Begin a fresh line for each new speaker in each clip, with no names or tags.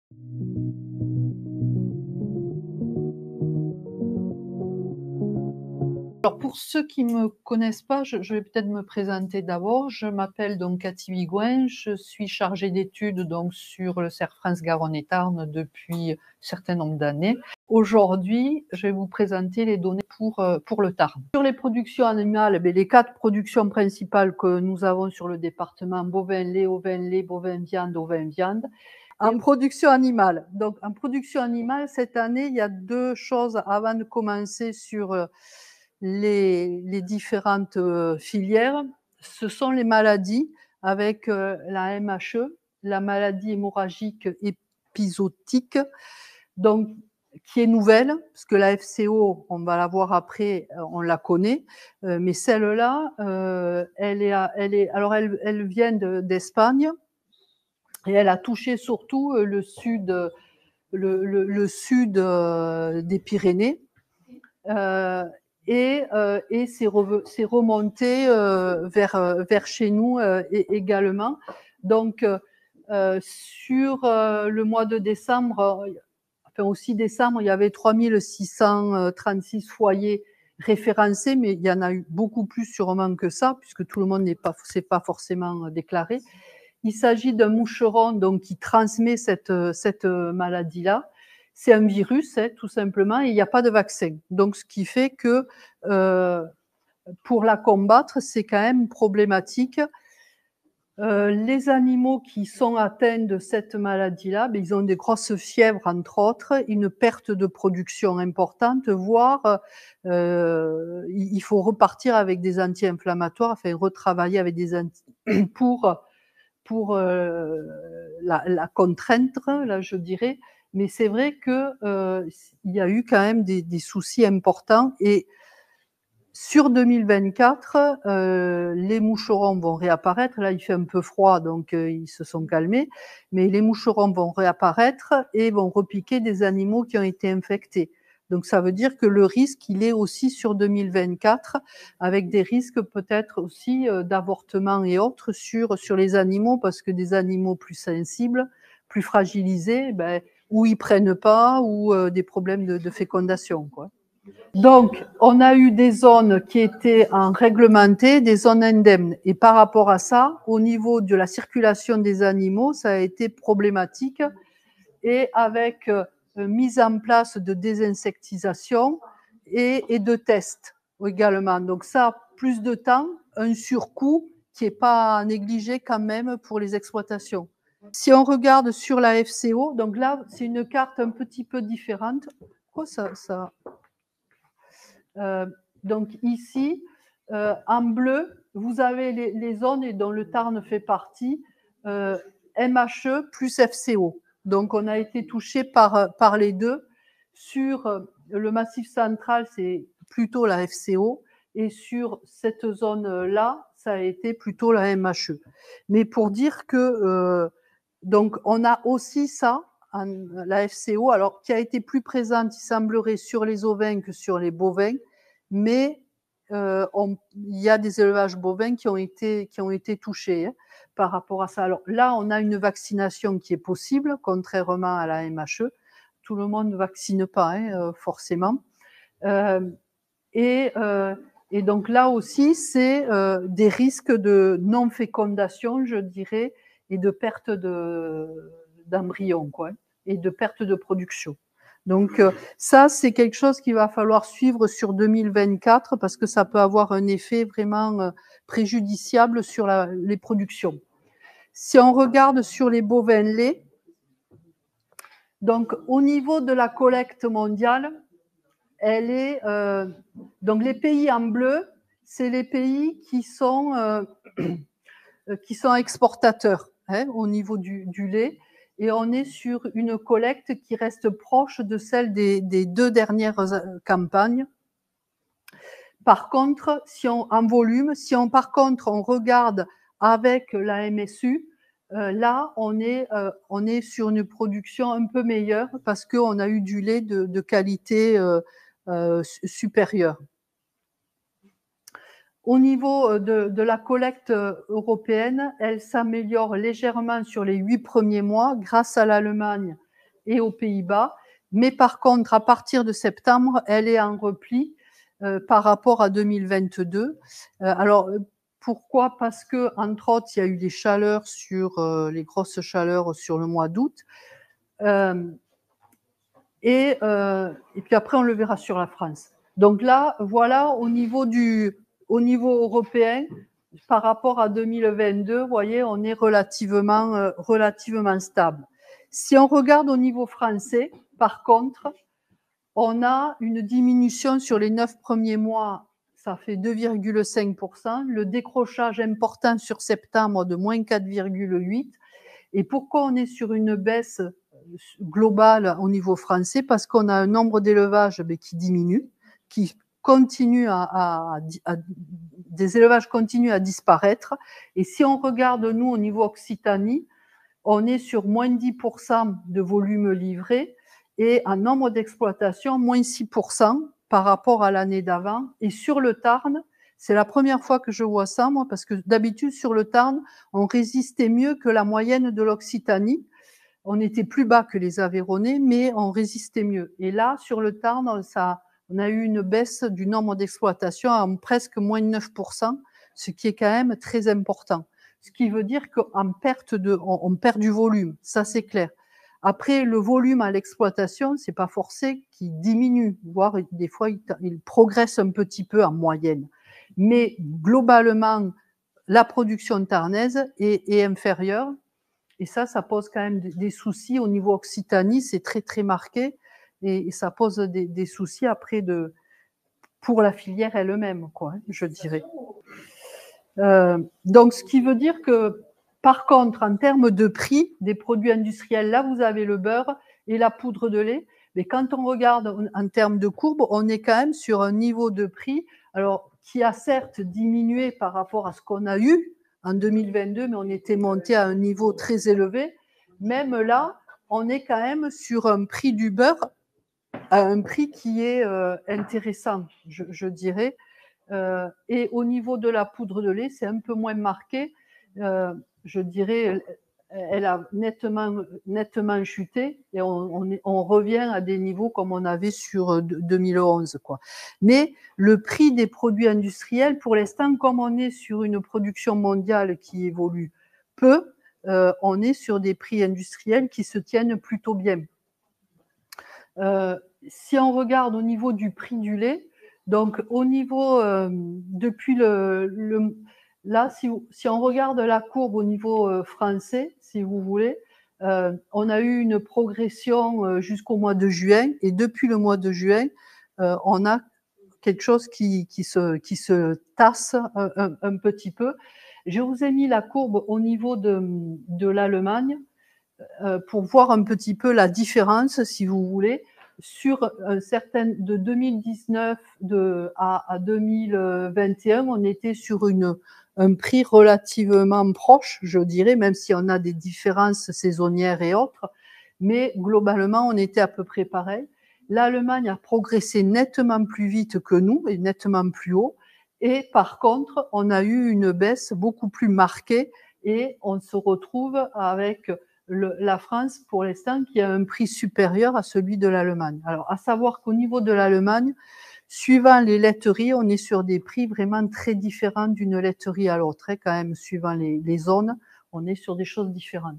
Alors pour ceux qui ne me connaissent pas, je vais peut-être me présenter d'abord. Je m'appelle donc Cathy Bigouin, je suis chargée d'études donc sur le cerf France-Garonne et Tarn depuis un certain nombre d'années. Aujourd'hui, je vais vous présenter les données pour le Tarn. Sur les productions animales, les 4 productions principales que nous avons sur le département, bovin-lait, ovin-lait, bovin-viande, ovin-viande. En production animale. Donc en production animale, cette année, il y a 2 choses avant de commencer sur les différentes filières. Ce sont les maladies avec la MHE, la maladie hémorragique épizootique, donc qui est nouvelle, parce que la FCO, on va la voir après, on la connaît, mais celle-là, elle vient d'Espagne et elle a touché surtout le sud des Pyrénées. Et c'est remonté vers chez nous également. Donc, sur le mois de décembre, enfin aussi décembre, il y avait 3636 foyers référencés, mais il y en a eu beaucoup plus sûrement que ça, puisque tout le monde s'est pas forcément déclaré. Il s'agit d'un moucheron donc qui transmet cette maladie-là. C'est un virus, tout simplement, et il n'y a pas de vaccin. Donc, ce qui fait que pour la combattre, c'est quand même problématique. Les animaux qui sont atteints de cette maladie-là, ils ont des grosses fièvres, entre autres, une perte de production importante, voire il faut repartir avec des anti-inflammatoires, enfin retravailler avec des pour la contraindre, là, je dirais. Mais c'est vrai que il y a eu quand même des soucis importants. Et sur 2024, les moucherons vont réapparaître. Là, il fait un peu froid, donc ils se sont calmés. Mais les moucherons vont réapparaître et vont repiquer des animaux qui ont été infectés. Donc ça veut dire que le risque, il est aussi sur 2024, avec des risques peut-être aussi d'avortement et autres sur les animaux, parce que des animaux plus sensibles, plus fragilisés, ou ils prennent pas, ou des problèmes de fécondation, quoi. Donc, on a eu des zones qui étaient en réglementé, des zones indemnes. Et par rapport à ça, au niveau de la circulation des animaux, ça a été problématique. Et avec mise en place de désinsectisation et de tests également. Donc ça, plus de temps, un surcoût qui n'est pas négligé quand même pour les exploitations. Si on regarde sur la FCO, donc là, c'est une carte un petit peu différente. Pourquoi ça donc ici, en bleu, vous avez les zones et dont le Tarn fait partie, MHE plus FCO. Donc on a été touché par les deux. Sur le Massif central, c'est plutôt la FCO, et sur cette zone-là, ça a été plutôt la MHE. Mais pour dire que donc on a aussi ça, la FCO, alors qui a été plus présente, il semblerait, sur les ovins que sur les bovins, mais il y a des élevages bovins qui ont été touchés par rapport à ça. Alors là, on a une vaccination qui est possible, contrairement à la MHE. Tout le monde ne vaccine pas, forcément. Et donc là aussi, c'est des risques de non-fécondation, je dirais, et de perte d'embryons, quoi, et de perte de production. Donc ça, c'est quelque chose qu'il va falloir suivre sur 2024, parce que ça peut avoir un effet vraiment préjudiciable sur les productions. Si on regarde sur les bovins laits, donc au niveau de la collecte mondiale, elle est donc les pays en bleu, c'est les pays qui sont exportateurs au niveau du lait, et on est sur une collecte qui reste proche de celle des 2 dernières campagnes. Par contre, en volume, par contre on regarde avec la MSU, là on est sur une production un peu meilleure, parce qu'on a eu du lait de qualité supérieure. Au niveau de la collecte européenne, elle s'améliore légèrement sur les 8 premiers mois grâce à l'Allemagne et aux Pays-Bas. Mais par contre, à partir de septembre, elle est en repli par rapport à 2022. Alors, pourquoi? Parce que, entre autres, il y a eu des chaleurs les grosses chaleurs sur le mois d'août. Et puis après, on le verra sur la France. Donc là, voilà, au niveau européen, par rapport à 2022, vous voyez, on est relativement stable. Si on regarde au niveau français, par contre, on a une diminution sur les 9 premiers mois, ça fait 2,5%. Le décrochage important sur septembre de moins 4,8%. Et pourquoi on est sur une baisse globale au niveau français? Parce qu'on a un nombre d'élevages qui diminue, qui continue des élevages continuent à disparaître. Et si on regarde, nous, au niveau Occitanie, on est sur moins 10% de volume livré et un nombre d'exploitations moins 6% par rapport à l'année d'avant. Et sur le Tarn, c'est la première fois que je vois ça, moi, parce que d'habitude, sur le Tarn, on résistait mieux que la moyenne de l'Occitanie. On était plus bas que les Aveyronnais, mais on résistait mieux. Et là, sur le Tarn, on a eu une baisse du nombre d'exploitations à presque moins 9%, ce qui est quand même très important. Ce qui veut dire qu'on perd du volume, ça c'est clair. Après, le volume à l'exploitation, c'est pas forcé qu'il diminue, voire des fois il progresse un petit peu en moyenne. Mais globalement, la production tarnaise est inférieure. Et ça pose quand même des soucis au niveau Occitanie, c'est très très marqué. Et ça pose des soucis après pour la filière elle-même, quoi, je dirais. Donc, ce qui veut dire que, par contre, en termes de prix des produits industriels, là, vous avez le beurre et la poudre de lait. Mais quand on regarde en termes de courbe, on est quand même sur un niveau de prix, alors, qui a certes diminué par rapport à ce qu'on a eu en 2022, mais on était monté à un niveau très élevé. Même là, on est quand même sur un prix du beurre, à un prix qui est intéressant, je dirais. Et au niveau de la poudre de lait, c'est un peu moins marqué. Je dirais, elle a nettement chuté et on revient à des niveaux comme on avait sur 2011, quoi. Mais le prix des produits industriels, pour l'instant, comme on est sur une production mondiale qui évolue peu, on est sur des prix industriels qui se tiennent plutôt bien. Si on regarde au niveau du prix du lait, donc au niveau depuis là, si on regarde la courbe au niveau français, si vous voulez, on a eu une progression jusqu'au mois de juin, et depuis le mois de juin, on a quelque chose qui se tasse un petit peu. Je vous ai mis la courbe au niveau de l'Allemagne pour voir un petit peu la différence, si vous voulez, sur de 2019 à 2021, on était sur un prix relativement proche, je dirais, même si on a des différences saisonnières et autres, mais globalement, on était à peu près pareil. L'Allemagne a progressé nettement plus vite que nous et nettement plus haut. Et par contre, on a eu une baisse beaucoup plus marquée et on se retrouve avec la France, pour l'instant, qui a un prix supérieur à celui de l'Allemagne. Alors, à savoir qu'au niveau de l'Allemagne, suivant les laiteries, on est sur des prix vraiment très différents d'une laiterie à l'autre, quand même, suivant les zones, on est sur des choses différentes.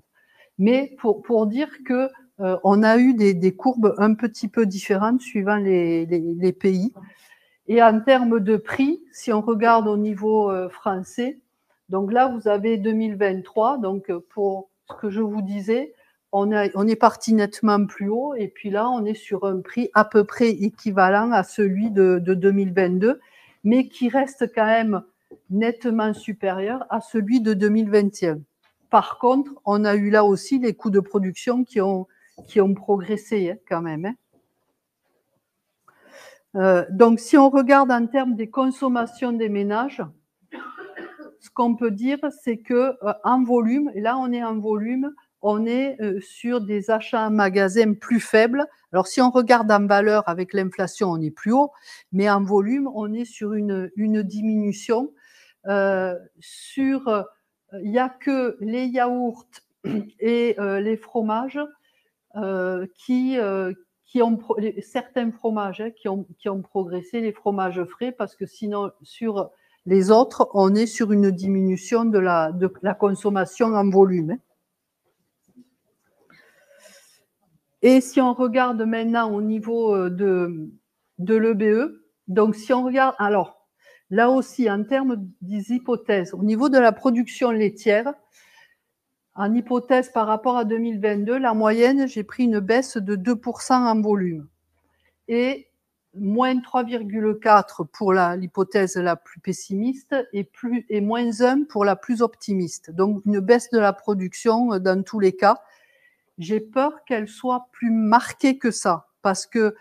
Mais pour dire que on a eu des courbes un petit peu différentes suivant les pays. Et en termes de prix, si on regarde au niveau français, donc là, vous avez 2023, donc pour ce que je vous disais, on est parti nettement plus haut, et puis là, on est sur un prix à peu près équivalent à celui de 2022, mais qui reste quand même nettement supérieur à celui de 2021. Par contre, on a eu là aussi les coûts de production qui ont progressé quand même. Donc, si on regarde en termes des consommations des ménages, ce qu'on peut dire, c'est que en volume, et là on est en volume, on est sur des achats en magasin plus faibles. Alors, si on regarde en valeur avec l'inflation, on est plus haut, mais en volume, on est sur une diminution. Il n'y a que les yaourts et les fromages qui ont certains fromages qui ont progressé, les fromages frais, parce que sinon, sur les autres, on est sur une diminution de la consommation en volume. Et si on regarde maintenant au niveau de l'EBE, donc si on regarde, alors là aussi, en termes des hypothèses, au niveau de la production laitière, en hypothèse par rapport à 2022, la moyenne, j'ai pris une baisse de 2% en volume. Et moins 3,4 pour l'hypothèse la plus pessimiste et moins 1 pour la plus optimiste. Donc une baisse de la production dans tous les cas. J'ai peur qu'elle soit plus marquée que ça, parce que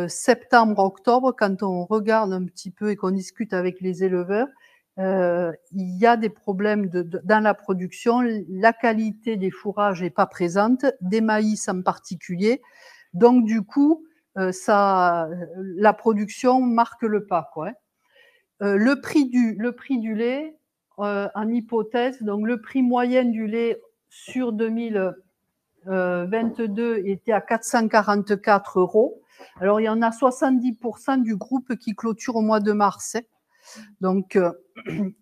septembre, octobre, quand on regarde un petit peu et qu'on discute avec les éleveurs, il y a des problèmes dans la production. La qualité des fourrages n'est pas présente, des maïs en particulier. Donc du coup, la production marque le pas, quoi. Le prix du lait, en hypothèse, donc le prix moyen du lait sur 2022 était à 444 €. Alors il y en a 70% du groupe qui clôture au mois de mars. Donc,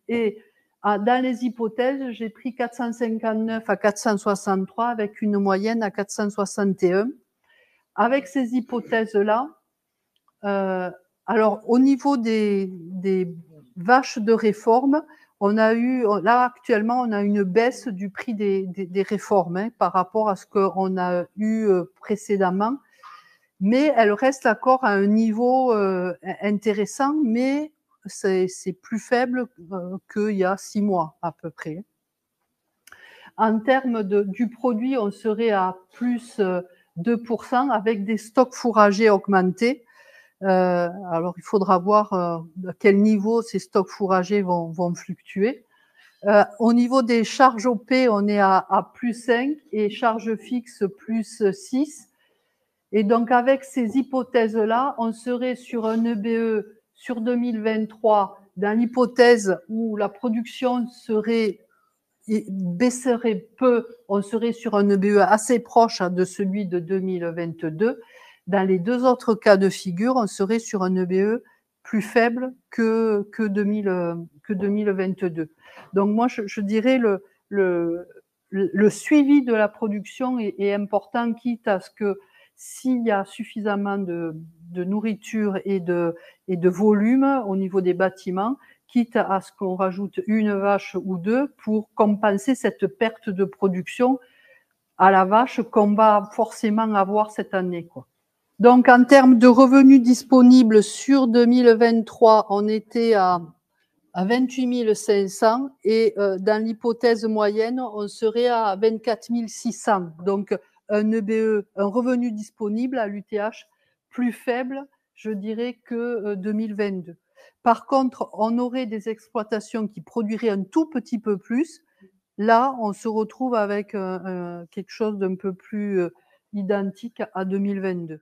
et dans les hypothèses, j'ai pris 459 à 463 avec une moyenne à 461. Avec ces hypothèses-là, alors au niveau des vaches de réforme, là actuellement, on a une baisse du prix des réformes par rapport à ce qu'on a eu précédemment, mais elle reste encore à un niveau intéressant, mais c'est plus faible qu'il y a 6 mois à peu près. En termes du produit, on serait à plus 2% avec des stocks fourragers augmentés. Alors, il faudra voir à quel niveau ces stocks fourragers vont fluctuer. Au niveau des charges OP, on est à plus 5 et charges fixes plus 6. Et donc, avec ces hypothèses-là, on serait sur un EBE sur 2023, dans l'hypothèse où la production baisserait peu, on serait sur un EBE assez proche de celui de 2022. Dans les deux autres cas de figure, on serait sur un EBE plus faible que 2022. Donc moi, je dirais le suivi de la production est important, quitte à ce que s'il y a suffisamment de nourriture et de volume au niveau des bâtiments, quitte à ce qu'on rajoute une vache ou deux pour compenser cette perte de production à la vache qu'on va forcément avoir cette année, quoi. Donc, en termes de revenus disponibles sur 2023, on était à 28 500 et dans l'hypothèse moyenne, on serait à 24 600. Donc, un EBE, un revenu disponible à l'UTH plus faible, je dirais, que 2022. Par contre, on aurait des exploitations qui produiraient un tout petit peu plus. Là, on se retrouve avec quelque chose d'un peu plus identique à 2022.